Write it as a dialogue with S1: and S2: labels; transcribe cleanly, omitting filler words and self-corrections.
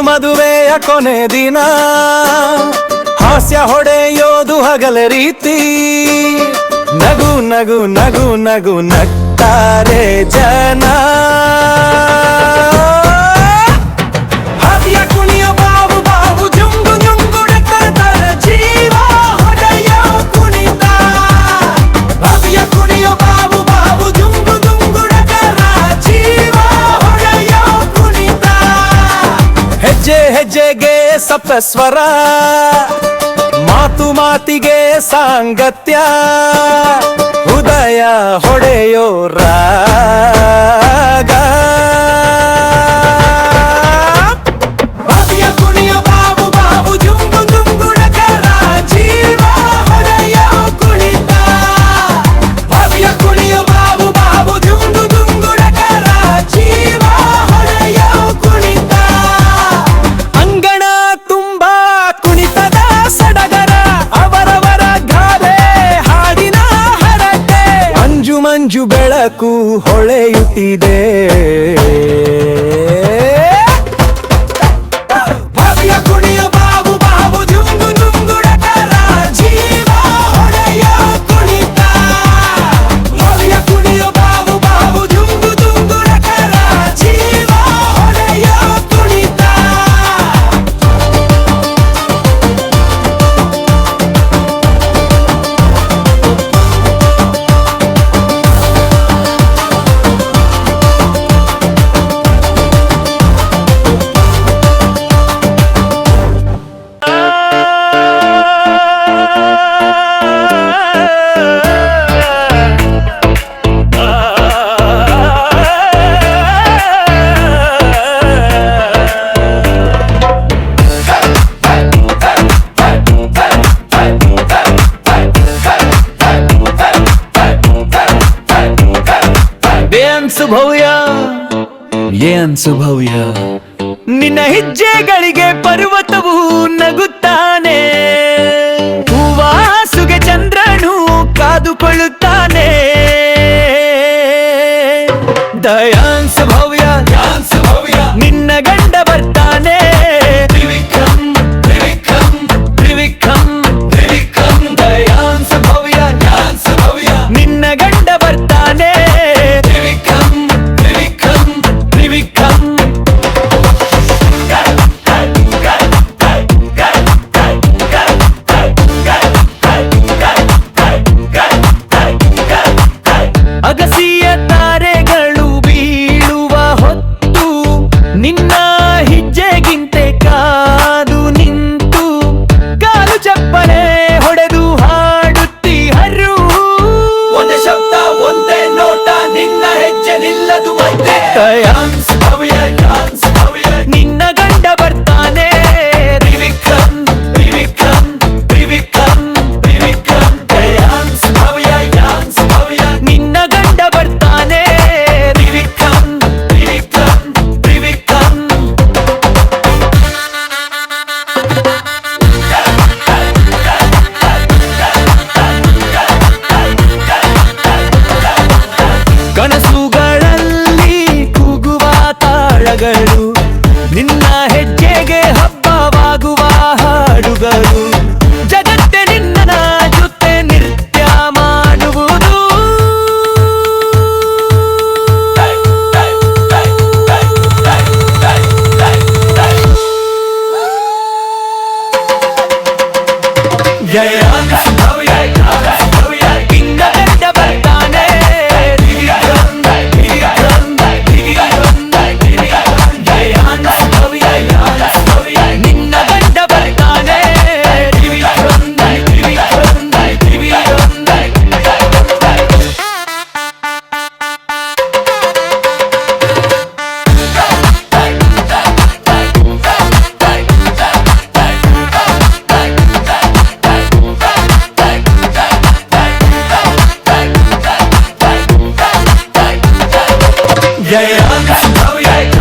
S1: ಮದುವೆಯ ಕೊನೆ ದಿನ ಹಾಸ್ಯ ಹೊಡೆಯೋದು ಹಗಲ ರೀತಿ ನಗು ನಗು ನಗು ನಗು ನಗ್ತಾರೆ ಜನ ಹಾದಿಯ ಕುಣಿಯೋ ಬಾವು ಬಾವು ಜುಂಗು ಜುಂಗುಡುತ್ತರ ಜೀವ ಹೊಡೆಯೋ ಕುಣಿತ ಹಾದಿಯ ಕುಣಿಯೋ ಬಾವು ಬಾವು ಜುಂಗು ಜುಂಗುಡುತ್ತರ ಜೀವ ಹೊಡೆಯೋ ಕುಣಿತ ಹೆಜ್ಜೆ ಹೆಜ್ಜೆಗೆ ಸಪ್ತಸ್ವರ ಮಾತು ಮಾತಿಗೆ ಸಾಂಗತ್ಯ ಉದಯ ಹೊಡೆಯೋ ರಾಗ ಬಾವಿಯ ಕುಣಿಯೋ ಬಾವು ಬಾವು ಜುಂಗು ಜುಂಗುಡುತ್ತರ ಜೀವ ಹೊಡೆಯೋ ಕುಣಿತ ಬಾವಿಯ ಕುಣಿಯೋ ಬಾವು ಬಾವು ಜುಂಗು ಜುಂಗುಡುತ್ತರ ಜೀವ ಹೊಡೆಯೋ ಕುಣಿತ ಅಂಗಣ ತುಂಬಾ ಕುಣಿತದ ಸಡಗರ ಅವರವರ ಗಾದೆ ಹಾಡಿನ ಹರಟೆ ಮಂಜು ಮಂಜು ಬೆಳಕು ಹೊಳೆಯುತ್ತಿದೆ ಬಾವಿಯ ಕುಣಿಯೋ ಬಾವು ಬಾವು ಜುಂಗು ಜುಂಗುಡುತ್ತರ ಜೀವ ಹೊಡೆಯೋ ಕುಣಿತ ಬಾವಿಯ ಕುಣಿಯೋ ಬಾವು ಬಾವು ಜುಂಗು ಜುಂಗುಡುತ್ತರ ಜೀವ ಹೊಡೆಯೋ ಕುಣಿತ ಏನ್ ಸುಭವ್ಯ ನಿನ್ನ ಹೆಜ್ಜೆಗಳಿಗೆ ಪರ್ವತವು ನಗುತ್ತಾನೆ ಹೂವಾಸುಗೆ ಚಂದ್ರನು ಕಾದುಕೊಳ್ಳುತ್ತಾನೆ ದಯಾನ್ ಸುಭವ್ಯ ನಿನ್ನ ಗಂಡ ಬರ್ತಾನೆ ತ್ರಿವಿಕ್ರಮ್ ದಯಾನ್ ಸುಭವ್ಯ ನಿನ್ನ ಗಂಡ ಬರ್ತಾನೆ ಅಗಸಿಯ ತಾರೆಗಳು ಬೀಳುವ ಹೊತ್ತು ನಿನ್ನ ಹೆಜ್ಜೆಗಿಂತೆ ಕಾದು ನಿಂತು ಕಾಲು ಚಪ್ಪಲೆ ಹೊಡೆದು ಹಾಡುತ್ತೀಹರು ಒಂದೇ ಶಬ್ದ ಒಂದೇ ನೋಟ ನಿನ್ನ ಹೆಜ್ಜೆ ನಿಲ್ಲದು ಮತ್ತೆ ನಿನ್ನ ಗಂಡ ಬರ್ತಾನೆ ತ್ರಿವಿಕ್ರಮ್ ನಿನ್ನ ಗಂಡ ಬರ್ತಾನೆ ಕನಸುಗಳಲ್ಲಿ ಕೂಗುವ ತಾಳಗಳು ನಿನ್ನ ಹೆಜ್ಜೆಗೆ ಹಬ್ಬವಾಗುವ ಹಾಡುಗಳು ಜಗತ್ತೇ ನಿನ್ನ ಜೊತೆ ನೃತ್ಯ ಮಾಡುವುದು ನಿನ್ನ ಗಂಡ ಬರ್ತಾನೆ ನಿನ್ನ ಗಂಡ ಬರ್ತಾನೆ
S2: Yeah,